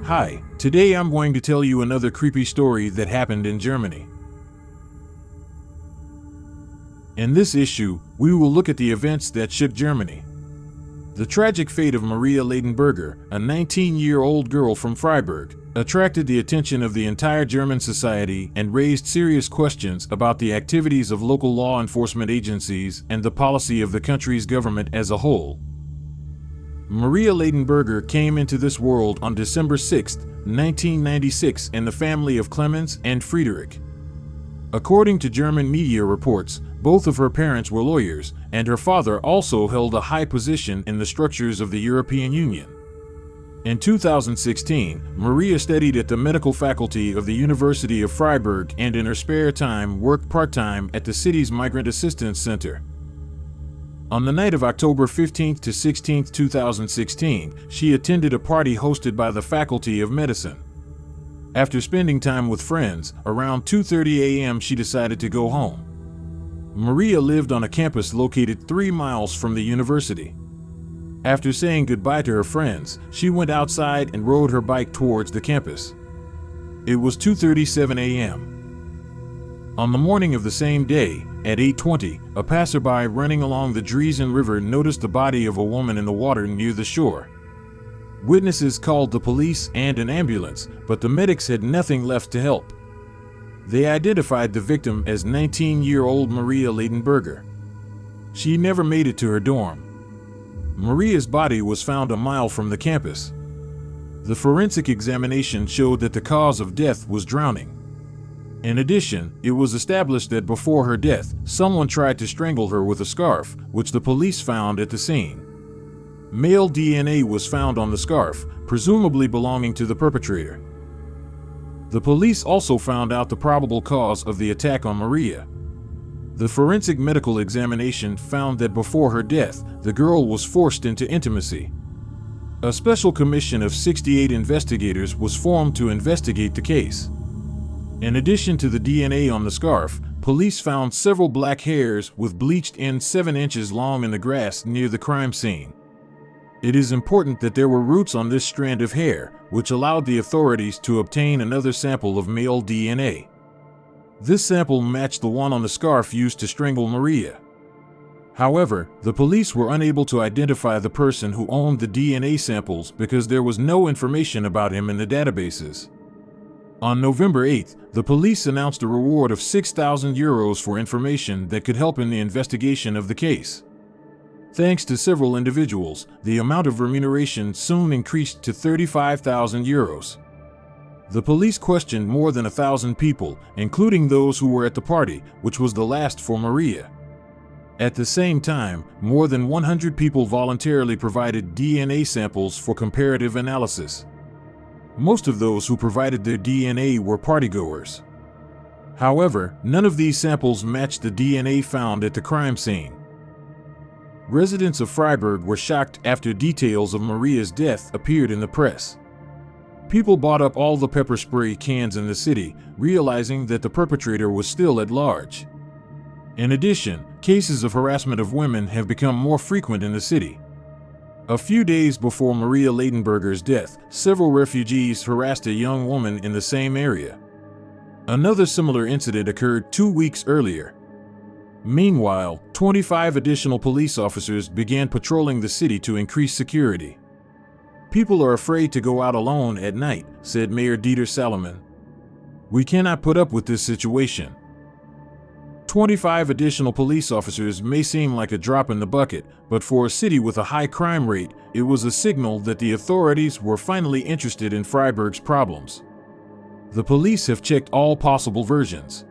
Hi, today I'm going to tell you another creepy story that happened in Germany. In this issue, we will look at the events that shook Germany. The tragic fate of Maria Ladenburger, a 19-year-old girl from Freiburg, attracted the attention of the entire German society and raised serious questions about the activities of local law enforcement agencies and the policy of the country's government as a whole. Maria Ladenburger came into this world on December 6, 1996 in the family of Clemens and Friedrich. According to German media reports, both of her parents were lawyers, and her father also held a high position in the structures of the European Union. In 2016, Maria studied at the medical faculty of the University of Freiburg and in her spare time worked part-time at the city's Migrant Assistance Center. On the night of October 15 to 16, 2016, she attended a party hosted by the Faculty of Medicine. After spending time with friends, around 2:30 a.m. she decided to go home. Maria lived on a campus located 3 miles from the university. After saying goodbye to her friends, she went outside and rode her bike towards the campus. It was 2:37 a.m. On the morning of the same day, at 8:20, a passerby running along the Drezam River noticed the body of a woman in the water near the shore. Witnesses called the police and an ambulance, but the medics had nothing left to help. They identified the victim as 19-year-old Maria Ladenburger. She never made it to her dorm. Maria's body was found a mile from the campus. The forensic examination showed that the cause of death was drowning. In addition, it was established that before her death, someone tried to strangle her with a scarf, which the police found at the scene. Male DNA was found on the scarf, presumably belonging to the perpetrator. The police also found out the probable cause of the attack on Maria. The forensic medical examination found that before her death, the girl was forced into intimacy. A special commission of 68 investigators was formed to investigate the case. In addition to the DNA on the scarf, police found several black hairs with bleached ends 7 inches long in the grass near the crime scene. It is important that there were roots on this strand of hair, which allowed the authorities to obtain another sample of male DNA. This sample matched the one on the scarf used to strangle Maria. However, the police were unable to identify the person who owned the DNA samples because there was no information about him in the databases. On November 8, the police announced a reward of €6,000 for information that could help in the investigation of the case. Thanks to several individuals, the amount of remuneration soon increased to €35,000. The police questioned more than 1,000 people, including those who were at the party, which was the last for Maria. At the same time, more than 100 people voluntarily provided DNA samples for comparative analysis. Most of those who provided their DNA were partygoers. However, none of these samples matched the DNA found at the crime scene. Residents of Freiburg were shocked after details of Maria's death appeared in the press. People bought up all the pepper spray cans in the city, realizing that the perpetrator was still at large. In addition, cases of harassment of women have become more frequent in the city. A few days before Maria Ladenburger's death, several refugees harassed a young woman in the same area. Another similar incident occurred 2 weeks earlier. Meanwhile, 25 additional police officers began patrolling the city to increase security. People are afraid to go out alone at night, said Mayor Dieter Salomon. We cannot put up with this situation. 25 additional police officers may seem like a drop in the bucket, but for a city with a high crime rate, it was a signal that the authorities were finally interested in Freiburg's problems. The police have checked all possible versions.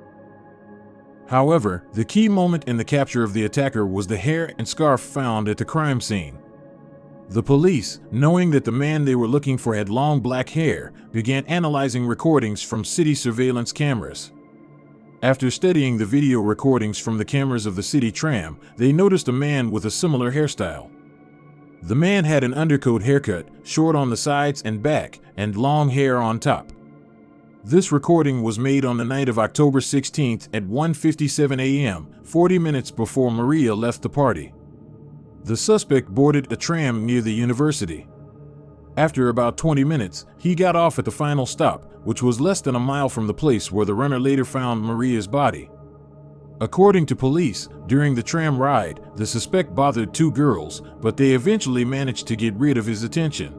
However, the key moment in the capture of the attacker was the hair and scarf found at the crime scene. The police, knowing that the man they were looking for had long black hair, began analyzing recordings from city surveillance cameras. After studying the video recordings from the cameras of the city tram, they noticed a man with a similar hairstyle. The man had an undercoat haircut, short on the sides and back, and long hair on top. This recording was made on the night of October 16th at 1:57 a.m., 40 minutes before Maria left the party. The suspect boarded a tram near the university. After about 20 minutes, he got off at the final stop, which was less than a mile from the place where the runner later found Maria's body. According to police, during the tram ride, the suspect bothered two girls, but they eventually managed to get rid of his attention.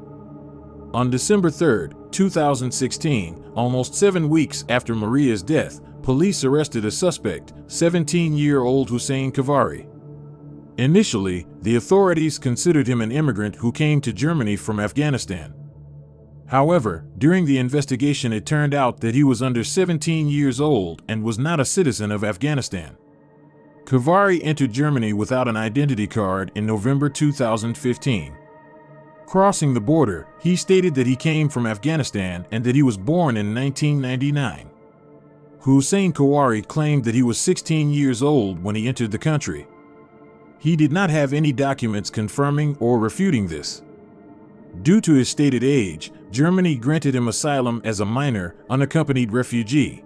On December 3, 2016, almost 7 weeks after Maria's death, police arrested a suspect, 17-year-old Hussein Kavari. Initially, the authorities considered him an immigrant who came to Germany from Afghanistan. However, during the investigation it turned out that he was under 17 years old and was not a citizen of Afghanistan. Kavari entered Germany without an identity card in November 2015. Crossing the border, he stated that he came from Afghanistan and that he was born in 1999. Hussein Kavari claimed that he was 16 years old when he entered the country. He did not have any documents confirming or refuting this. Due to his stated age, Germany granted him asylum as a minor, unaccompanied refugee.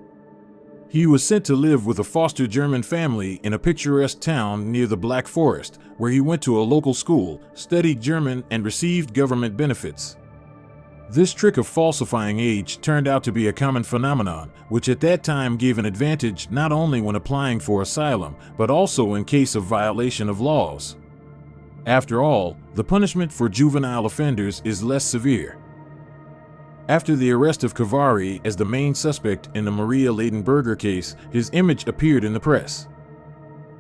He was sent to live with a foster German family in a picturesque town near the Black Forest, where he went to a local school, studied German, and received government benefits. This trick of falsifying age turned out to be a common phenomenon, which at that time gave an advantage not only when applying for asylum, but also in case of violation of laws. After all, the punishment for juvenile offenders is less severe. After the arrest of Kavari as the main suspect in the Maria Ladenburger case, his image appeared in the press.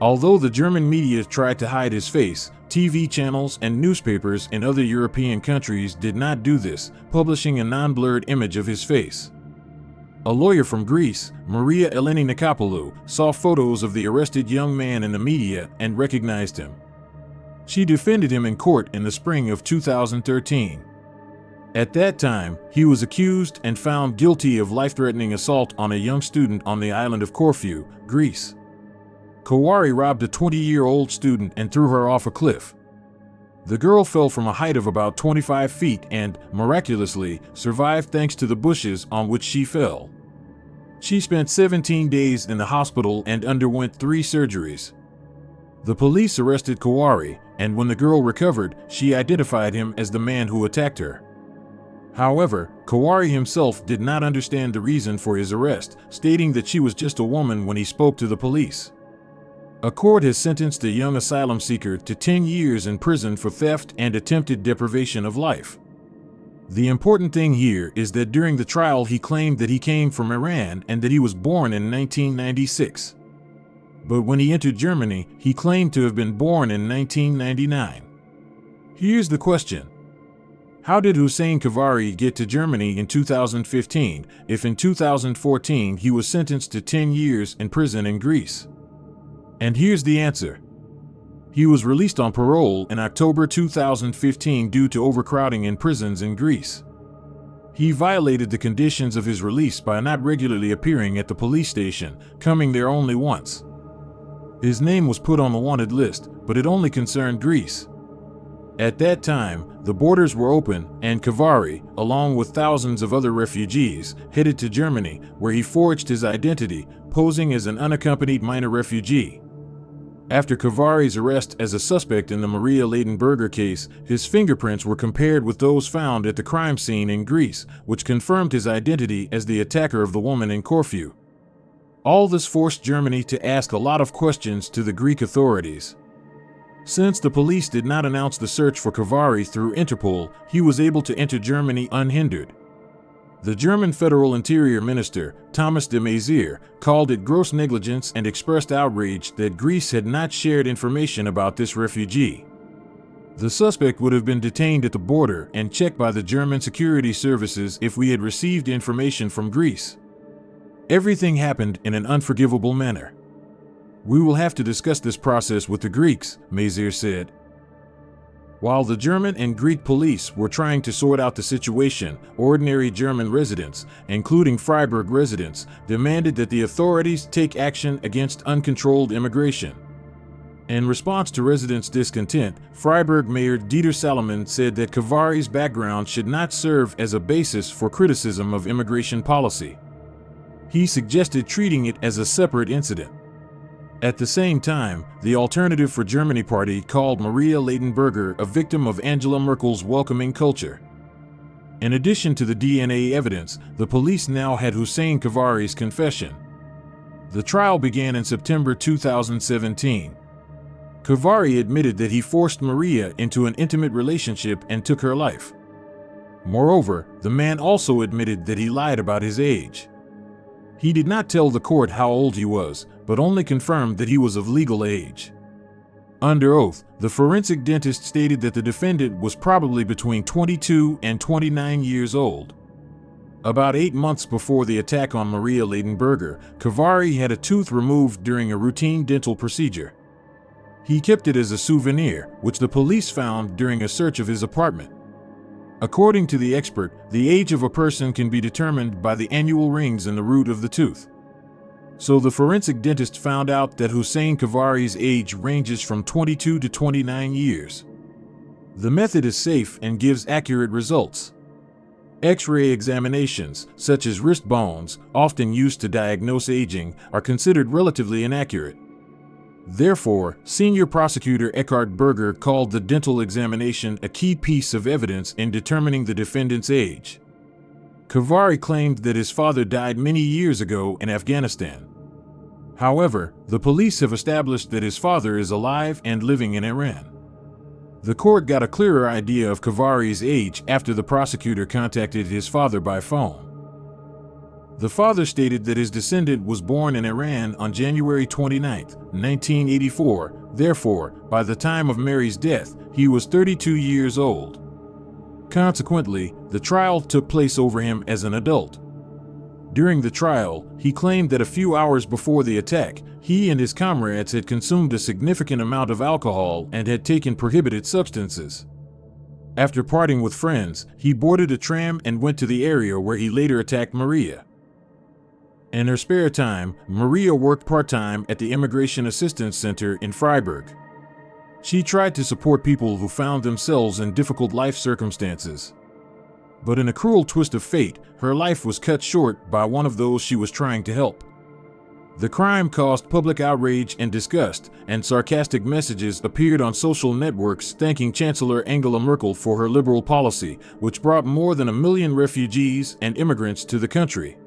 Although the German media tried to hide his face, TV channels and newspapers in other European countries did not do this, publishing a non-blurred image of his face. A lawyer from Greece, Maria Eleni Nikopoulou, saw photos of the arrested young man in the media and recognized him. She defended him in court in the spring of 2013. At that time, he was accused and found guilty of life-threatening assault on a young student on the island of Corfu, Greece. Kavari robbed a 20-year-old student and threw her off a cliff. The girl fell from a height of about 25 feet and, miraculously, survived thanks to the bushes on which she fell. She spent 17 days in the hospital and underwent 3 surgeries. The police arrested Kavari, and when the girl recovered, she identified him as the man who attacked her. However, Kavari himself did not understand the reason for his arrest, stating that she was just a woman when he spoke to the police. A court has sentenced a young asylum seeker to 10 years in prison for theft and attempted deprivation of life. The important thing here is that during the trial he claimed that he came from Iran and that he was born in 1996. But when he entered Germany, he claimed to have been born in 1999. Here's the question. How did Hussein Kavari get to Germany in 2015 if in 2014 he was sentenced to 10 years in prison in Greece? And here's the answer. He was released on parole in October 2015 due to overcrowding in prisons in Greece. He violated the conditions of his release by not regularly appearing at the police station, coming there only once. His name was put on the wanted list, but it only concerned Greece. At that time, the borders were open, and Kavari, along with thousands of other refugees, headed to Germany, where he forged his identity, posing as an unaccompanied minor refugee. After Kavari's arrest as a suspect in the Maria Ladenburger case, his fingerprints were compared with those found at the crime scene in Greece, which confirmed his identity as the attacker of the woman in Corfu. All this forced Germany to ask a lot of questions to the Greek authorities. Since the police did not announce the search for Kavari through Interpol, he was able to enter Germany unhindered. The German Federal Interior Minister, Thomas de Maizière, called it gross negligence and expressed outrage that Greece had not shared information about this refugee. The suspect would have been detained at the border and checked by the German security services if we had received information from Greece. Everything happened in an unforgivable manner. We will have to discuss this process with the Greeks, Maizière said. While the German and Greek police were trying to sort out the situation, ordinary German residents, including Freiburg residents, demanded that the authorities take action against uncontrolled immigration. In response to residents' discontent, Freiburg Mayor Dieter Salomon said that Kavari's background should not serve as a basis for criticism of immigration policy. He suggested treating it as a separate incident. At the same time, the Alternative for Germany party called Maria Ladenburger a victim of Angela Merkel's welcoming culture. In addition to the DNA evidence, the police now had Hussein Kavari's confession. The trial began in September 2017. Kavari admitted that he forced Maria into an intimate relationship and took her life. Moreover, the man also admitted that he lied about his age. He did not tell the court how old he was, but only confirmed that he was of legal age. Under oath, the forensic dentist stated that the defendant was probably between 22 and 29 years old. About 8 months before the attack on Maria Ladenburger, Kavari had a tooth removed during a routine dental procedure. He kept it as a souvenir, which the police found during a search of his apartment. According to the expert, the age of a person can be determined by the annual rings in the root of the tooth. So the forensic dentist found out that Hussein Kavari's age ranges from 22 to 29 years. The method is safe and gives accurate results. X-ray examinations, such as wrist bones, often used to diagnose aging, are considered relatively inaccurate. Therefore, Senior Prosecutor Eckhard Berger called the dental examination a key piece of evidence in determining the defendant's age. Kavari claimed that his father died many years ago in Afghanistan. However, the police have established that his father is alive and living in Iran. The court got a clearer idea of Kavari's age after the prosecutor contacted his father by phone. The father stated that his descendant was born in Iran on January 29, 1984. Therefore, by the time of Mary's death, he was 32 years old. Consequently, the trial took place over him as an adult. During the trial, he claimed that a few hours before the attack, he and his comrades had consumed a significant amount of alcohol and had taken prohibited substances. After parting with friends, he boarded a tram and went to the area where he later attacked Maria. In her spare time, Maria worked part-time at the Immigration Assistance Center in Freiburg. She tried to support people who found themselves in difficult life circumstances. But in a cruel twist of fate, her life was cut short by one of those she was trying to help. The crime caused public outrage and disgust, and sarcastic messages appeared on social networks thanking Chancellor Angela Merkel for her liberal policy, which brought more than 1 million refugees and immigrants to the country.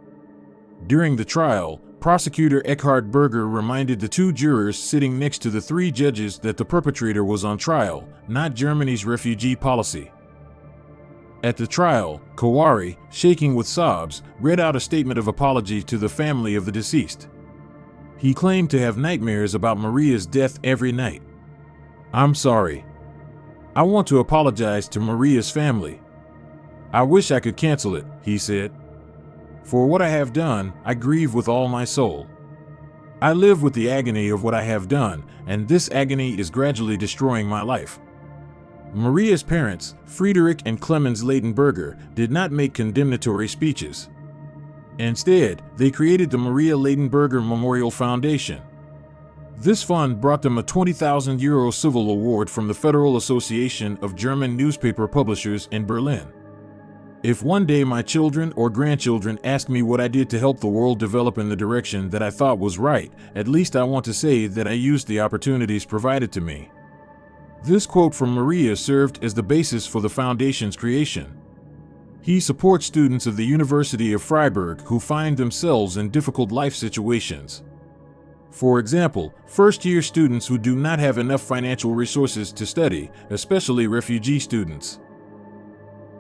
During the trial, Prosecutor Eckhard Berger reminded the 2 jurors sitting next to the 3 judges that the perpetrator was on trial, not Germany's refugee policy. At the trial, Kavari, shaking with sobs, read out a statement of apology to the family of the deceased. He claimed to have nightmares about Maria's death every night. "I'm sorry. I want to apologize to Maria's family. I wish I could cancel it," he said. "For what I have done, I grieve with all my soul. I live with the agony of what I have done, and this agony is gradually destroying my life." Maria's parents, Friedrich and Clemens Ladenburger, did not make condemnatory speeches. Instead, they created the Maria Ladenburger Memorial Foundation. This fund brought them a €20,000 civil award from the Federal Association of German Newspaper Publishers in Berlin. "If one day my children or grandchildren ask me what I did to help the world develop in the direction that I thought was right, at least I want to say that I used the opportunities provided to me." This quote from Maria served as the basis for the foundation's creation. He supports students of the University of Freiburg who find themselves in difficult life situations. For example, first-year students who do not have enough financial resources to study, especially refugee students.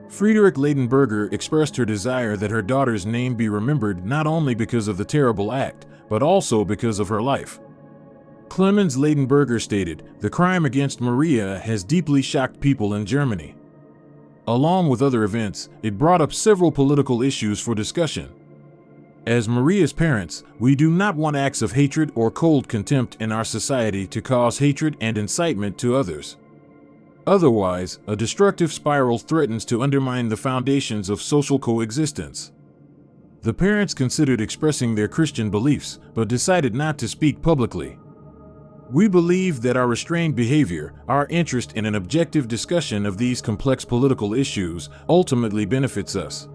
Friedrich Ladenburger expressed her desire that her daughter's name be remembered not only because of the terrible act, but also because of her life. Clemens Ladenburger stated, "The crime against Maria has deeply shocked people in Germany. Along with other events, it brought up several political issues for discussion. As Maria's parents, we do not want acts of hatred or cold contempt in our society to cause hatred and incitement to others. Otherwise, a destructive spiral threatens to undermine the foundations of social coexistence." The parents considered expressing their Christian beliefs, but decided not to speak publicly. "We believe that our restrained behavior, our interest in an objective discussion of these complex political issues, ultimately benefits us."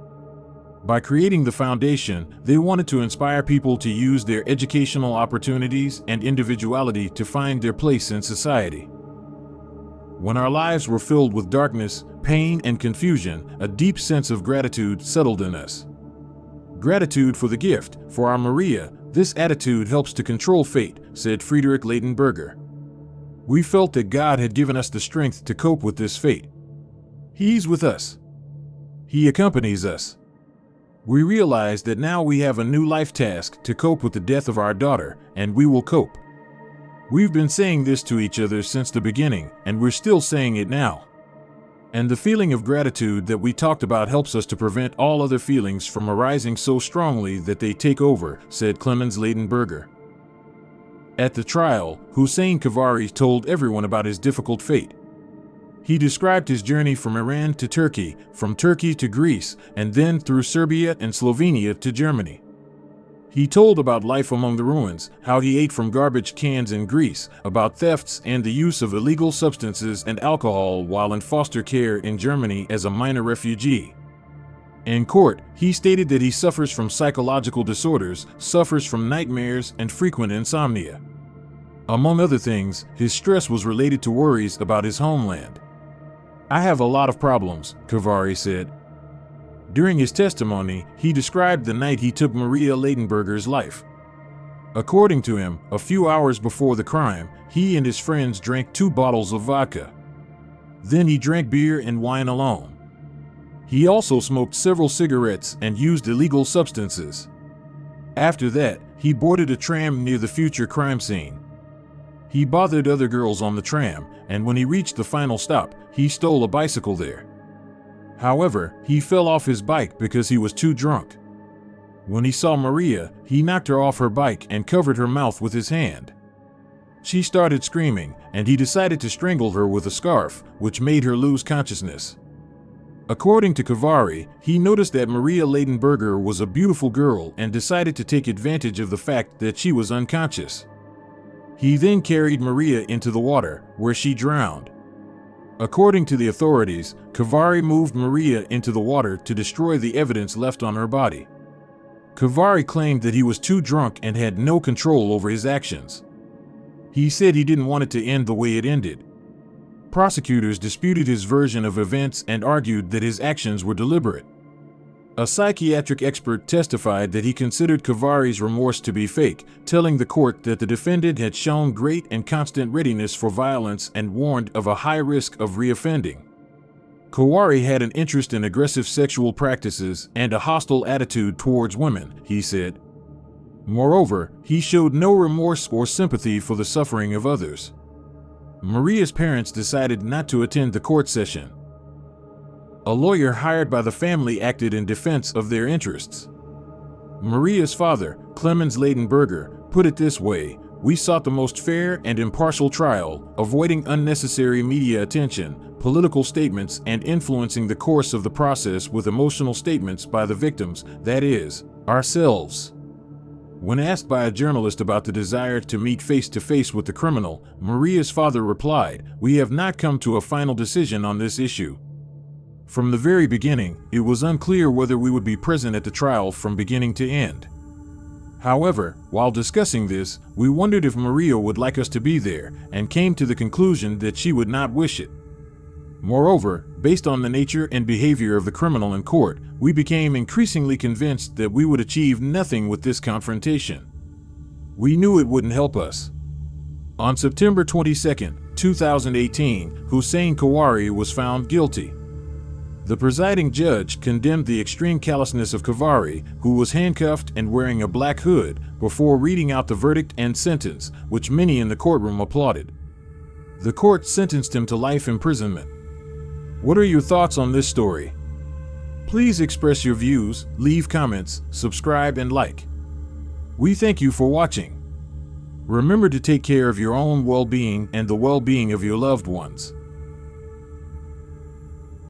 By creating the foundation, they wanted to inspire people to use their educational opportunities and individuality to find their place in society. When our lives were filled with darkness, pain, and confusion, a deep sense of gratitude settled in us. Gratitude for the gift. For our Maria, this attitude helps to control fate, said Friedrich Ladenburger. We felt that God had given us the strength to cope with this fate. He's with us. He accompanies us. We realize that now we have a new life task to cope with the death of our daughter, and we will cope. We've been saying this to each other since the beginning, and we're still saying it now. And the feeling of gratitude that we talked about helps us to prevent all other feelings from arising so strongly that they take over, said Clemens Ladenburger. At the trial, Hussein Kavari told everyone about his difficult fate. He described his journey from Iran to Turkey, from Turkey to Greece, and then through Serbia and Slovenia to Germany. He told about life among the ruins, how he ate from garbage cans in Greece, about thefts and the use of illegal substances and alcohol while in foster care in Germany as a minor refugee. In court, he stated that he suffers from psychological disorders, suffers from nightmares, and frequent insomnia. Among other things, his stress was related to worries about his homeland. I have a lot of problems, Kavari said. During his testimony, he described the night he took Maria Ladenburger's life. According to him, a few hours before the crime, he and his friends drank 2 bottles of vodka. Then he drank beer and wine alone. He also smoked several cigarettes and used illegal substances. After that, he boarded a tram near the future crime scene. He bothered other girls on the tram, and when he reached the final stop, he stole a bicycle there. However, he fell off his bike because he was too drunk. When he saw Maria, he knocked her off her bike and covered her mouth with his hand. She started screaming, and he decided to strangle her with a scarf, which made her lose consciousness. According to Kavari, he noticed that Maria Ladenburger was a beautiful girl and decided to take advantage of the fact that she was unconscious. He then carried Maria into the water, where she drowned. According to the authorities, Kavari moved Maria into the water to destroy the evidence left on her body. Kavari claimed that he was too drunk and had no control over his actions. He said he didn't want it to end the way it ended. Prosecutors disputed his version of events and argued that his actions were deliberate. A psychiatric expert testified that he considered Kavari's remorse to be fake, telling the court that the defendant had shown great and constant readiness for violence and warned of a high risk of reoffending. Kavari had an interest in aggressive sexual practices and a hostile attitude towards women, he said. Moreover, he showed no remorse or sympathy for the suffering of others. Maria's parents decided not to attend the court session. A lawyer hired by the family acted in defense of their interests. Maria's father, Clemens Ladenburger, put it this way: "We sought the most fair and impartial trial, avoiding unnecessary media attention, political statements, and influencing the course of the process with emotional statements by the victims, that is, ourselves." When asked by a journalist about the desire to meet face-to-face with the criminal, Maria's father replied, "We have not come to a final decision on this issue." From the very beginning, it was unclear whether we would be present at the trial from beginning to end. However, while discussing this, we wondered if Maria would like us to be there, and came to the conclusion that she would not wish it. Moreover, based on the nature and behavior of the criminal in court, we became increasingly convinced that we would achieve nothing with this confrontation. We knew it wouldn't help us. On September 22, 2018, Hussein Kavari was found guilty. The presiding judge condemned the extreme callousness of Kavari, who was handcuffed and wearing a black hood, before reading out the verdict and sentence, which many in the courtroom applauded. The court sentenced him to life imprisonment. What are your thoughts on this story? Please express your views, leave comments, subscribe, and like. We thank you for watching. Remember to take care of your own well-being and the well-being of your loved ones.